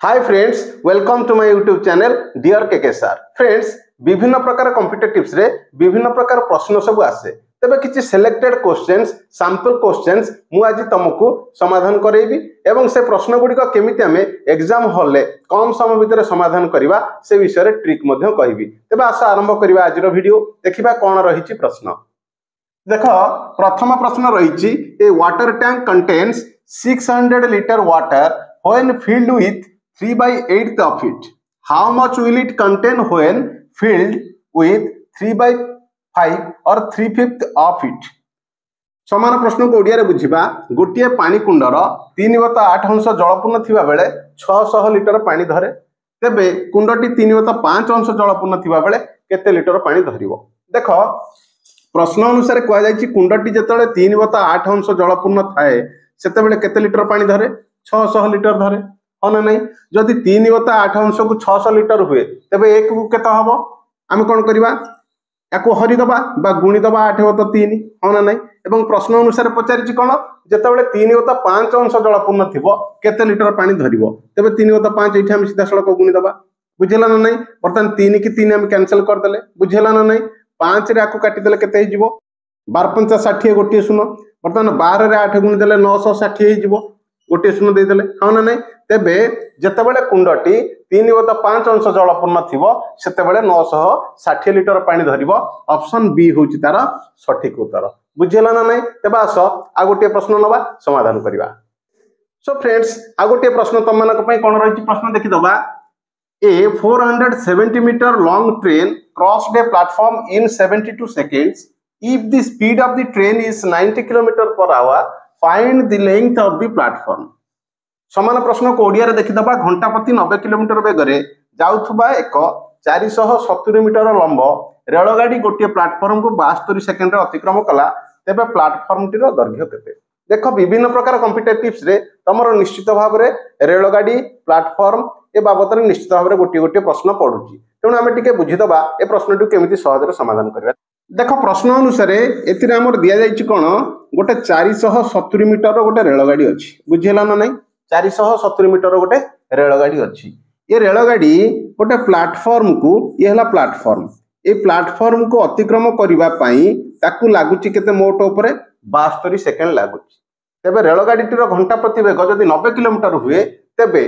Hi friends, welcome to my YouTube channel dear KK sir. Friends, विभिन्न प्रकार competitives रे विभिन्न प्रकार प्रश्न सब आसे। तबे किछि सिलेक्टेड क्वेश्चंस, सैंपल क्वेश्चंस मु आज तुमको समाधान करेबी एवं से प्रश्न गुडी को केमिति हमें एग्जाम हॉल ले कम समय भीतर समाधान करबा से विषय रे ट्रिक मध्य कहबी। तबे आस आरंभ करबा आज रो वीडियो। देखिबा कोन रहिछि प्रश्न। देखो, प्रथम प्रश्न रहिछि a water tank contains 600 liter water when filled with 3/8 of it. How much will it contain when filled with 3/5 or 3/5 of it? समान प्रश्न को ओडिया रे बुझिबा। गोटिए पानी कुंडर 3/8 अंश जलपूर्ण थिबा बेले 600 लिटर पानी धरे। तेबे कुंडटी 3/5 अंश जलपूर्ण थिबा बेले केते लिटर पानी धरिबो? देखो, प्रश्न अनुसार कह जायछि कुंडटी जेतले 3/8 अंश जलपूर्ण थाए सेते बेले केते लिटर पानी धरे? 600 लिटर धरे। हो ना नहीं? जदि 3/8 अंश को 600 लिटर हुए तेबे एक को केते हबो? आमे कोन करबा? याको हरि दबा बा गुणी दबा 8/3। हो ना नहीं? एवं प्रश्न अनुसार पचारिछि कोन? जेतेबेले 3/5 अंश जलपूर्ण थिबो केते लिटर पानी धरिबो? तेबे 3/5 एठी हम सीधा सड़क गुणी दबा। बुझिला ना नहीं? बर्तन 3 की 3 हम कैंसिल कर देले। बुझिला ना नहीं? 5 रे आको काटी देले केते हिजिबो? 12×5 60 गोटे शून्य। बर्तन 12 रे 8 गुणी देले 960 हिजिबो। गोटे शून्य दे देले। हो ना नहीं? तेबे जेतेबेले कुंडटी 3/5 अंश जलपूर्ण थिबो सेतेबेले 960 लिटर पानी धरिबो। ऑप्शन बी होची तार सठिक उत्तर। बुझिला ना नहीं? तेबे आस आ गोटे प्रश्न नबा समाधान करिबा। सो फ्रेंड्स, आ गोटे प्रश्न तम मानक पई कोन रहिछि प्रश्न देखि दबा। A 470 meter long train crossed a platform in 72 seconds. If the speed of the train is 90 km per hour, find the length of the platform. समान प्रश्न को ओडिया रे देखि दबा। घंटा प्रति 90 किलोमीटर बेगरे जाउथबा एक 470 मीटर लंब रेलगाड़ी गोटे प्लाटफर्म को 72 सेकेंड रे अतिक्रम कला तेबे प्लाटफर्म टीर दैर्घ्य केते? देखो, विभिन्न प्रकार कॉम्पिटिटिव्स रे तमरो निश्चित भाव रे रेलगाड़ी प्लाटफर्म ए बाबत रे निश्चित भाव रे गोटे गोटे प्रश्न पडुची। तेणु आमे टिके बुझी दबा ए प्रश्नटू केमिति सहज रे समाधान करबा। देखो, प्रश्न अनुसार एतिरे हमर दिया जायछि कोन? गोटे 470 मीटर रो गोटे रेलगाड़ी अछि। बुझिला ना नहीं? 470 मीटर गोटे रेलगाड़ी अछि। ये रेलगाड़ी गोटे प्लाटफॉर्म को, ये हला प्लाटफॉर्म, ए प्लाटफॉर्म को अतिक्रम करिबा पई ताकू लागुची केते? मोट ऊपर 72 सेकेंड लागुची। तेबे रेलगाड़ी टीर घंटा प्रति वेग जदि 90 किलोमीटर हुए तेबे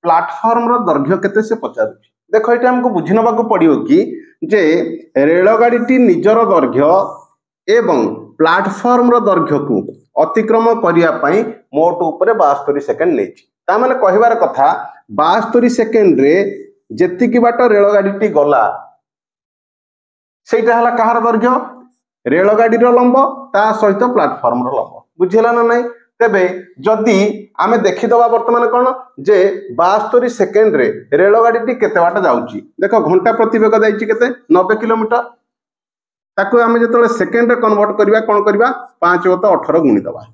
प्लाटफॉर्म रो दैर्घ्य केते से पचारुची। देखो, एटा हमको बुझि नबाकू पड़ियो कि जे रेलगाड़ी टी निजर दैर्घ्य एवं प्लाटफॉर्म रो दैर्घ्य को अतिक्रम करिया पई मोट ऊपर 72 सेकेंड नेछि। ता माने कहिबार कथा 72 सेकेंड रे जेतिकी बाट रेलगाड़ी टी गला सेटा हला कहार दैर्घ्य? रेलगाड़ी रो लंब ता सहित प्लाटफॉर्म रो लंब। बुझिला ना नहीं? तेबे जदि आमे देखि दबा वर्तमान कोन जे 72 सेकेंड रे रेलगाड़ी टी केते बाट जाउची। देखो, घंटा प्रति वेग जाइची केते? 90 किलोमीटर। ताकू आमे जेतले सेकेंड रे कन्वर्ट करबा कोन करबा? 5/18 गुणी दबा।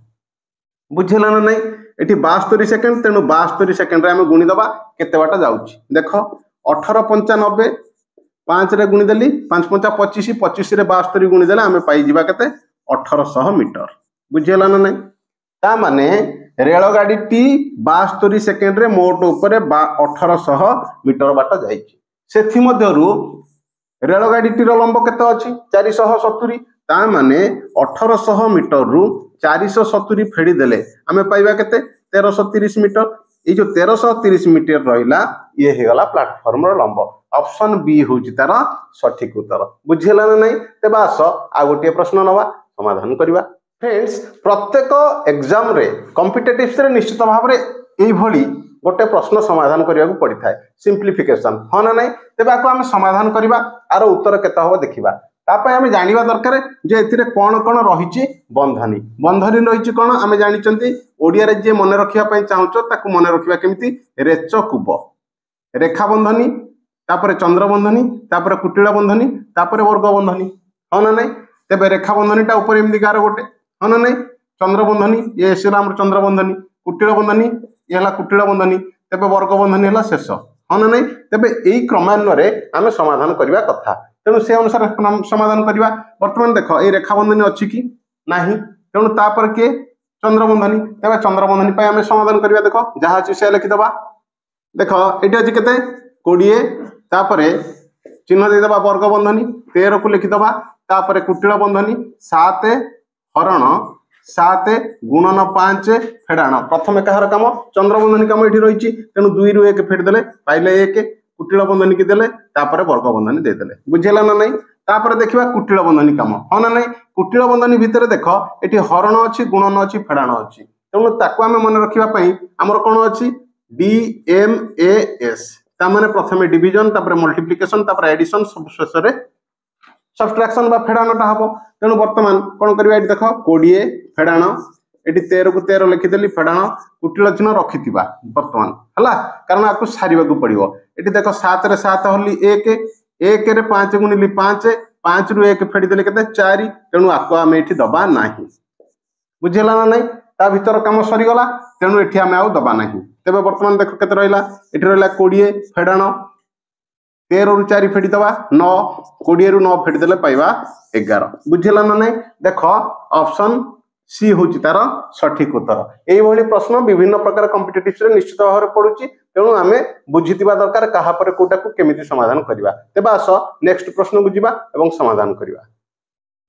बुझिला ना नहीं? एठी 72 सेकेंड, तेनु 72 सेकेंड रे आमे गुणी दबा केते बाट जाउची। देखो, 18×5 = 5 रे गुणी देली 5×5 = 25, 25 रे 72 गुणी देले आमे पाई जिबा केते? 1800 मीटर। बुझिला ना नहीं? ता माने रेलगाड़ी टी 72 सेकेंड रे मोट ऊपर 1800 मीटर बाट जाइची। सेथि मध्यरु रेलगाड़ी टीर लंब केते अछि? 470। ता माने 1800 मीटर रु 470 फेडी देले आमे पाइबा केते? 1330 मीटर। ए जो 1330 मीटर रहिला ये हे गला प्लेटफॉर्म रो लंब। ऑप्शन बी होची तार सठिक उत्तर। बुझिला ना नहीं? तेबा आस आ गोटे प्रश्न नबा समाधान करबा। फ्रेंड्स, प्रत्येक एग्जाम रे कॉम्पिटिटिव्स रे निश्चित भाव रे एई भली गोटे प्रश्न समाधान करिया को पड़ी थाए। सिंप्लिफिकेशन। हो ना नहीं? तेबा को हम समाधान करबा। आरो उत्तर केता हो देखिबा। तापय हमें जानिबा दरकार जे एथिरे कोन कोन रहिछि बंधनी। बंधनी रहिछि कोन? हमें जानि चंती ओडिया रे जे मने रखिया पई चाहूचो ताकू मने रखिबा केमिति? रेच कुब, रेखा बंधनी, तापरे चंद्र बंधनी, तापरे कुटिला बंधनी, तापरे वर्ग बंधनी। हो ना नहीं? तेबे रेखा बंधनीटा ऊपर एमिति गार गोटे। हो ना नहीं? चंद्र बंधनी ये एसिला हमर चंद्र बंधनी, कुटिला बंधनी ये हला कुटिला बंधनी, तेबे वर्ग बंधनी हला शेष। हो ना नहीं? तेबे एई क्रमान्वय रे आमे समाधान करिबा कथा। तेणु से अनुसार समाधान करबा। वर्तमान देखो, ए रेखा बंधनी अछि कि नाही? तेणु तापर के चंद्र बंधनी। तेबे चंद्र बंधनी पय आमे समाधान करबा। देखो, जहा अछि से लिखि दबा। देख ये अच्छी के 20 तापर चिन्ह देदेबा वर्ग बंधनी 13 को लिखिदबा तापर कुटिल बंधनी 7 हरण 7 गुणन 5 फेड़ाण प्रथम कहार कम चंद्रबंधनी कम ये रही तेणु 2 रु 1 फेड़देले पाइले 1 कुटिल बंधनी की देले तापर वर्ग बंधनी देदेले बुझेला ना नहीं तापर देखिबा कुटिल बंधनी कम हाँ ना नहीं कुटिल बंधनी भितर देख ये हरण अच्छी गुणन अच्छी फेड़ाण अच्छी तेणु ताकू आम मन रखा आमर कौन अच्छी DMAS तामाने प्रथमे डिवीजन तापर मल्टीप्लिकेशन तापर एडिशन सब शेष रे सब्ट्रैक्शन बा फेड़ाणटा हम तेणु वर्तमान कौन करबा ये देख 20 फेड़ाण ये 13 को 13 लिखिदेली फेड़ाण कुटिल चिन्ह रखिथिबा वर्तमान हला कारण आपको सारिबा को पड़िबो ये देख 7 रे 7 हली 1 1 रे 5 गुणिली 5 5 रु 1 फेड़ीदेले केते 4 तेणु आपको आम ये दबा नाही बुझेला ना नहीं ता भीतर काम सरीगला तेणु ये आम आउ दबा नाही तेबे वर्तमान देख केते रहिला एठी रहिला 20 फेड़ाण 13 रु 4 फेड़ी दबा 9 20 रु 9 फेड़ी देले पाइबा 11 बुझेला ना नहीं देख ऑप्शन सी होची तार सठिक उत्तर एई भली प्रश्न विभिन्न प्रकार कॉम्पिटिटिव्स रे निश्चित भाव रे पडुची तेणु आमे बुझितिबा दरकार कहा पर कोटा को केमिति समाधान करबा तेबा आस नेक्स्ट प्रश्न को जिबा एवं समाधान करबा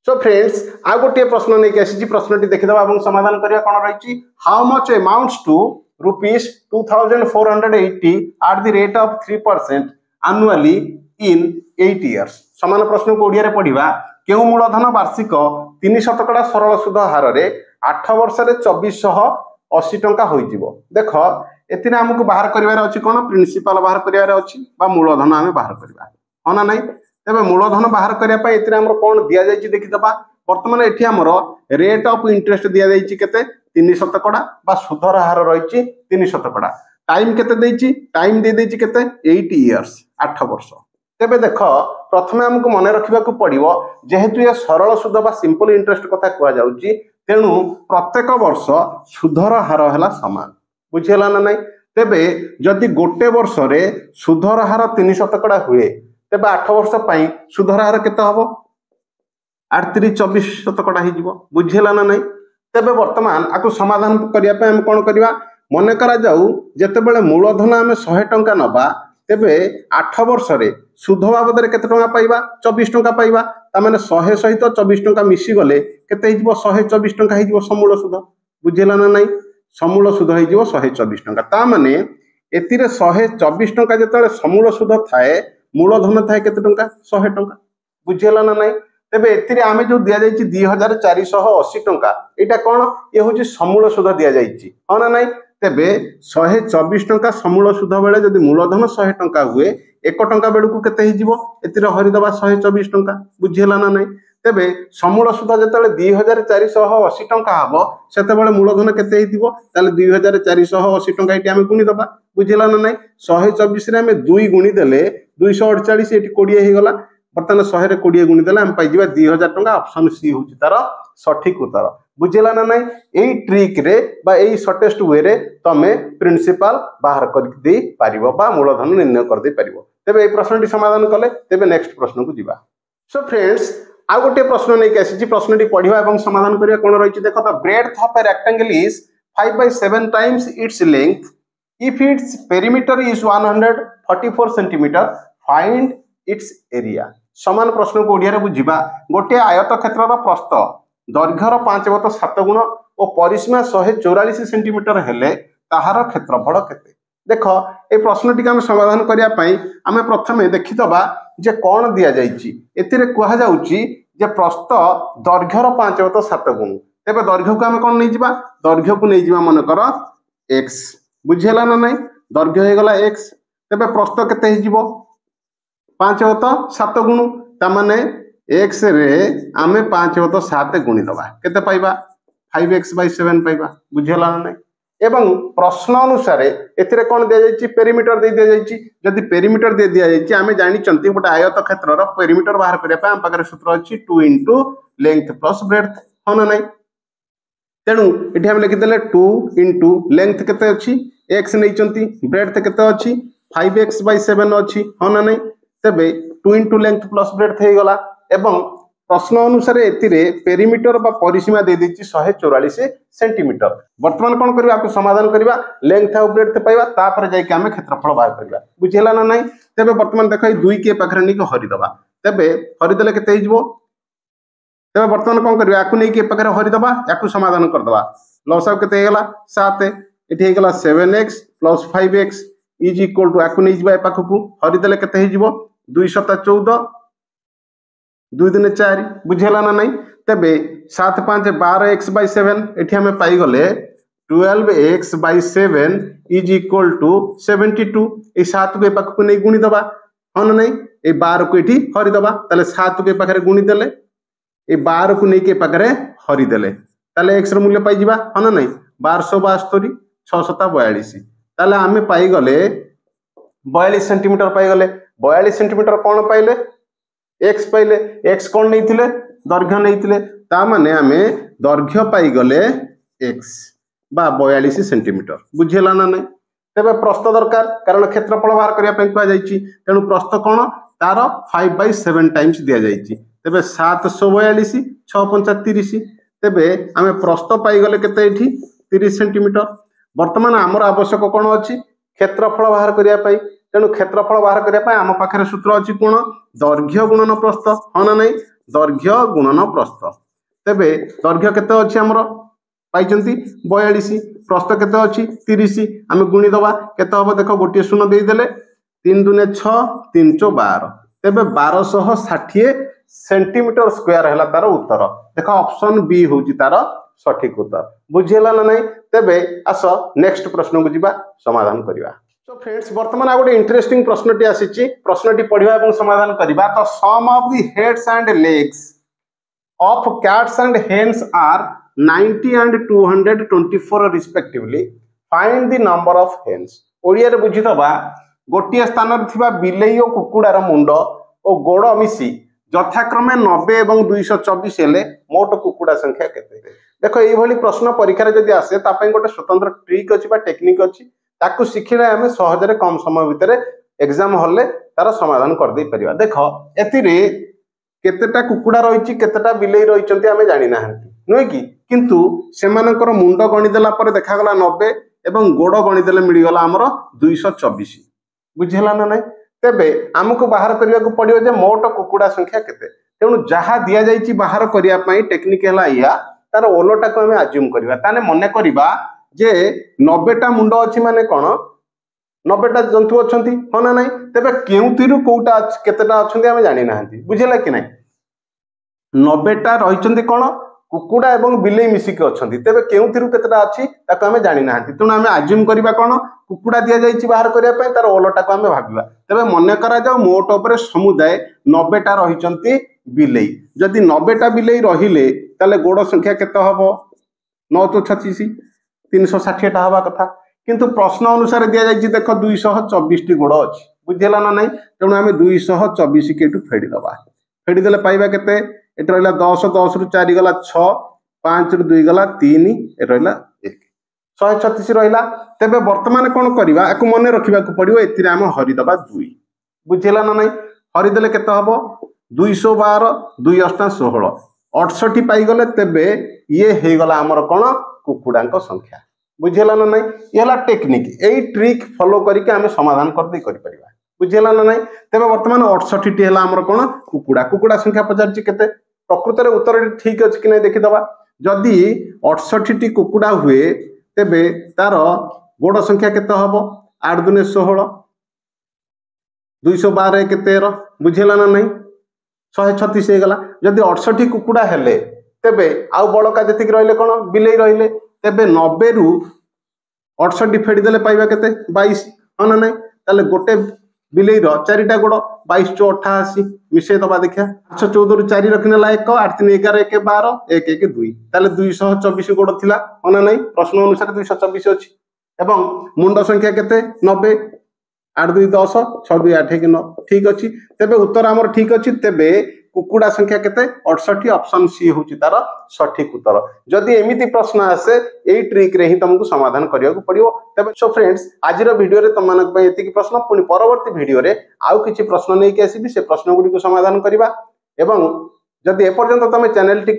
सो फ्रेंड्स आ गोटे प्रश्न नै के आसी प्रश्नटी देखिदबा एवं समाधान करबा कोन रहिची how much amounts to rupees 2480 at the rate of 3% annually in 8 years समान प्रश्न को ओडिया रे पढिबा केउ मूलधन वार्षिक 3% सरल सुध हार रे 8 वर्ष रे 2480 टंका होई जिवो देख एतिने हमकु बाहर करिवार अछि कोन प्रिंसिपल बाहर करिवार अछि बा मूलधन हमें बाहर करबा होना नै तबे मूलधन बाहर करिया पय एतिने हमर कोन दिया जायछि देखिदबा वर्तमान एठी हमर रेट ऑफ इंटरेस्ट दिया जायछि केते 3% बा सुधर हार रही 3% टाइम केते देइछि टाइम दे देइछि केते 8 इयर्स 8 वर्ष तेबे देख प्रथमे हमको मन रखिबा को पड़िबो जेहेतु ये सरल सुध बा सिंपल इंटरेस्ट कथा कुआ जाउछि तेणु प्रत्येक वर्ष सुधर हार हला समान बुझिला ना नहीं तेबे जदि गोटे वर्ष रे सुधर हार 3% हुए तेबे 8 वर्ष पई सुधर हार केते हबो 8 3 24% हि जिवो बुझिला ना नहीं तेबे वर्तमान आकु समाधान करिया पे हम कोन करिवा मने करा जाऊ जते बेले मूलधन हमें 100 टंका नबा तेबे 8 वर्ष रे सुध बाबद रे केते टंका पाइबा 24 टंका पाइबा ता माने 100 सहित 24 टंका मिसी गले केते हि जिवो 124 टंका हि जिवो समूल सुध बुझिला ना नहीं समूल सुध हि जिवो 124 टंका ता माने एतिरे 124 टंका जतले समूल सुध थाए मूलधन थाए केते टंका 100 टंका बुझिला ना नहीं तेबे एतिरे आमे जो दिया जायछि 2480 टंका एटा कोन ये होछि समूल सुध दिया जायछि हो ना नहीं तेबे 124 टंका समूल सुध बेले जदि मूलधन 100 टंका हुए 1 टंका बेलू को केते हि जिवो एतिरे हरि दबा 124 टंका बुझिला ना नहीं तेबे समूल सुध जतले 2480 टंका हबो सेते बेले मूलधन केते हि दिवो ताले 2480 टंका एटी आमे गुणी दबा बुझिला ना नहीं 124 रे आमे 2 गुणी देले 248 एटी 20 हि गला बर्तमान 100 रे 20 गुणी देले हम पाइ जिबा 2000 टंका ऑप्शन सी होछि तार सठिक उत्तर बुझिला ना नहीं एई ट्रिक रे बा एई शॉर्टेस्ट वे रे तमे प्रिंसिपल बाहर कर दे पारिबो बा मूलधन निर्णय कर दे पारिबो तेबे एई प्रश्नटी समाधान कले तेबे नेक्स्ट प्रश्न को जिबा सो फ्रेंड्स आ गोटे प्रश्न नै के आसी प्रश्नटी पढिबा एवं समाधान करिया कोन रहिछि देखो त breadth of a rectangle is 5/7 times its length if its perimeter is 144 centimetre find its area समान प्रश्न को ओडिया रे बुझिबा गोटे आयत क्षेत्रर प्रस्थ दैर्घ्यर 5/7 गुण और परिसीमा 144 सेंटीमीटर हेले ताहार क्षेत्रफल केते देख ए प्रश्नटी हम समाधान करिया पई आमे प्रथमे देखितबा जे कोन दिया जायछि एथिरे कुहा जाउछि जे प्रस्थ दैर्घ्यर 5/7 गुण तेबे दैर्घ्य को हम कोन नै जिबा दैर्घ्य को नै जिबा मन कर x बुझिला ना नहीं दैर्घ्य हे गला x तेबे प्रस्थ केते हि जिवो 5/7 गुण ता माने x रे आमे 5/7 गुणी दबा केते पाइबा 5x/7 पाइबा बुझिला ना नहीं एवं प्रश्न अनुसार एथिरे कोन दिया जायछि पेरीमीटर दे दिया जायछि जदि पेरीमीटर दे दिया जायछि आमे जानि चंती गोटे आयत क्षेत्रर पेरीमीटर बाहर करिया पय हम पाकर सूत्र अछि 2 * लेंथ प्लस ब्रेड्थ होना नहीं तेणु एठी हम लिखि देले 2 * लेंथ केते अछि x नै चंती ब्रेड्थ केते अछि 5x/7 अछि होना नहीं तेबे 2 * लेंथ प्लस ब्रेड्थ हे गला एवं प्रश्न अनुसार एतिरे पेरीमीटर बा परिसीमा दे देछि 144 सेंटीमीटर। वर्तमान कोन करबा आपको समाधान करबा लेंथ और ब्रेड्थ पाइबा तापर जाय कि हमें क्षेत्रफल बाहर करबा बुझिला ना नहीं। तबे वर्तमान देखो ए 2 के पाखरे नै के हरि दबा तबे हरि देले केते हिजबो तबे वर्तमान कोन करबा आकु नै के पाखरे हरि दबा याकु समाधान कर दबा लसाव केते हेगला 7 एठी हेगला 7x + 5x is equal to आकु नै जिबा ए पाखकु हरि देले केते हिजबो 2 * 14 2 × 4 बुझेला ना नहीं। तबे 7 × 5 12x/7 एठी हमें पाई गले 12x/7 इज इक्वल टू 72 ए 7 को ए पाख को नै गुणी दबा ह ना नहीं ए 12 को एठी हरि दबा ताले 7 को ए पाखरे गुणी देले ए 12 को नै के पाखरे हरि देले ताले x रो मूल्य पाई जिबा ह ना नहीं 1272 6 7 42 ताले हमें पाई गले 42 सेंटीमीटर पाई गले 42 सेंटीमीटर कोन पाइले x पाइले x कोन नैथिले दैर्घ्य नैथिले ता माने हमें दैर्घ्य पाई गले x बा 42 सेंटीमीटर बुझिला ना नहीं। तबे प्रस्थ दरकार कारण क्षेत्रफल बाहर करिया पे कह जाईची तेनु प्रस्थ कोन तार 5/7 टाइम्स दिया जाईची तबे 742 6 5 30 तबे हमें प्रस्थ पाई गले केते एठी 30 सेंटीमीटर। वर्तमान हमर आवश्यक कोन अछि क्षेत्रफल बाहर करिया पे तेणु क्षेत्रफल बाहर करिया आम पाखे सूत्र अच्छी कोण दैर्घ्य गुणन प्रस्थ हाँ ना नहीं दैर्घ्य गुणन प्रस्थ तेबे दैर्घ्य केते अच्छी आमर पाई 42 प्रस्थ केते अच्छी 30 आम गुणी दबा केते हम देख गोटे शून्य देदेले 3 दूने 6 3 × 12 तेबे 1260 सेंटीमीटर स्क्वायर है तार उत्तर देख ऑप्शन बी हूँ तार सठिक उत्तर बुझेला ना नहीं। तेबे आस नेक्स्ट प्रश्न को जीवा समाधान करवा। तो फ्रेंड्स वर्तमान आ गोटे इंटरेस्टिंग प्रश्नटी आसी प्रश्नटी पढ़ा और समाधान करवा। तो sum of the heads and legs of cats and hens are 90 and 224 respectively find the number of hens Odia रे बुझी दबा गोटिए स्थान रे थिबा बिलेई और कुकुडार मुंड और गोड़ मिसी यथाक्रमे 90 और 224 हेले मोट कुकुडा संख्या केते देखो ये भली प्रश्न परीक्षा रे जदी आसे ता पई गोटे स्वतंत्र ट्रिक अछि बा टेक्निक अछि ताकू शिखिले हमें सहजरे कम समय भितर एग्जाम हॉल ले तार समाधान कर दे परिबा। देखो एतिरे केतेटा कुकुडा रहिछि केतेटा बिलेई रहिछन्ति हमें जानि नाहंती नुहे कि किंतु सेमानकर मुंड गणि देला पर देखा गला 90 एवं गोड़ गणि देले मिली गला हमर 224 बुझिला ना नहीं। तेबे हमको बाहर करिया को पड़ियो जे मोट कुकुडा संख्या केते तेणु जहा दिया जाइछि बाहर करिया पई टेक्निक हला या तार ओलोटा को हमें अज्यूम करबा ताने मने करबा जे 90टा मुंड अछि माने कोन 90टा जंतु अछंती हाँ ना नहीं। तेबे केउतिरु कोउटा केतेटा अछंती हमें जानि नाहंती बुझिला कि नहीं 90टा रहिछंती कोन कुकुडा एवं बिलेई मिसिक अछंती तेबे केउतिरु केतेटा अछि ताको हमें जानि नाहंती तेणु हमें अज्यूम करबा कोन कुकुडा दिया जाइछि बाहर करिया पई तार ओलोटा को हमें भाबिबा। तेबे मने करा जाओ मोट ऊपर समुदाय 90टा रहिछंती बिलेई जदि 90टा बिलेई रहिले ताले गोड़ संख्या केते हबो 9 × 36 360 टा हवा कथा किंतु प्रश्न अनुसार दिया जाइछि देखो 224 टी गोड़ अछि बुझिला ना नहीं तेणु हमें 224 के एटू फेडी दबा फेडी देले पाइबा केते एट रहला 10 10 रु 4 गला 6 5 रु 2 गला 3 ए रहला 1 136 रहला। तेबे वर्तमान कोन करबा आकु मने रखिबा को पड़ियो एतिरे हम हरि दबा 2 बुझिला ना नहीं हरि देले केते हबो 212 2 8 16 68 पाई गले तेबे ये हे गला हमर कोन कुकुडांक संख्या बुझिला ना नहीं ये हला टेक्निक एई ट्रिक फॉलो करके हमें समाधान कर दे करि परिबा बुझिला ना नहीं। तेबे वर्तमान 68 टी हला हमर कोन कुकुडा कुकुडा संख्या पचारछि केते प्रकृत रे उत्तर ठीक अछि कि नै देखि दबा जदि 68 टी कुकुडा हुए तेबे तार गोड़ संख्या केते हबो 8 दुने 16 212 के 13 बुझिला ना नहीं 136 हे गला जदि 68 कुकुडा हेले तेबे आउ बड़का जतिक रहले कोन बिलेई रहले तेबे 90 रु 68 फेडी देले पाइबा केते 22 हाँ ना नहीं ताले गोटे बिलेई रो चारिटा गोड़ 22 × 88 मिसे दबा देखिया 814 रु 4 रखने ला 1 8 3 11 1 12 1 1 2 ताले 224 गोड़ थिला हाँ ना नहीं प्रश्न अनुसार 224 अछि एवं मुंड संख्या केते 90 8 2 10 6 2 8 1 9 ठीक अछि तेबे उत्तर हमर ठीक अछि तेबे कुकुडा संख्या केते 68 ऑप्शन सी होची तार सठिक उत्तर। जदि एमिति प्रश्न आसे एई ट्रिक रे ही तुमको समाधान करिया को पड़ियो। तबे सो फ्रेंड्स आज रो वीडियो रे तमनक पे एति प्रश्न पुनी परवर्ती वीडियो रे आउ किछि प्रश्न नै के आसीबी से प्रश्न गुडी को समाधान करिबा एवं जदि एपर्यंत तुम चैनल टी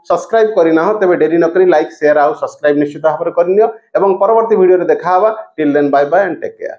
सब्सक्राइब करना तेरे डेरी नक लाइक शेयर आउ सब्सक्राइब निश्चित भाव में करनियो एवं परवर्ती वीडियो देखा till then bye bye and take care.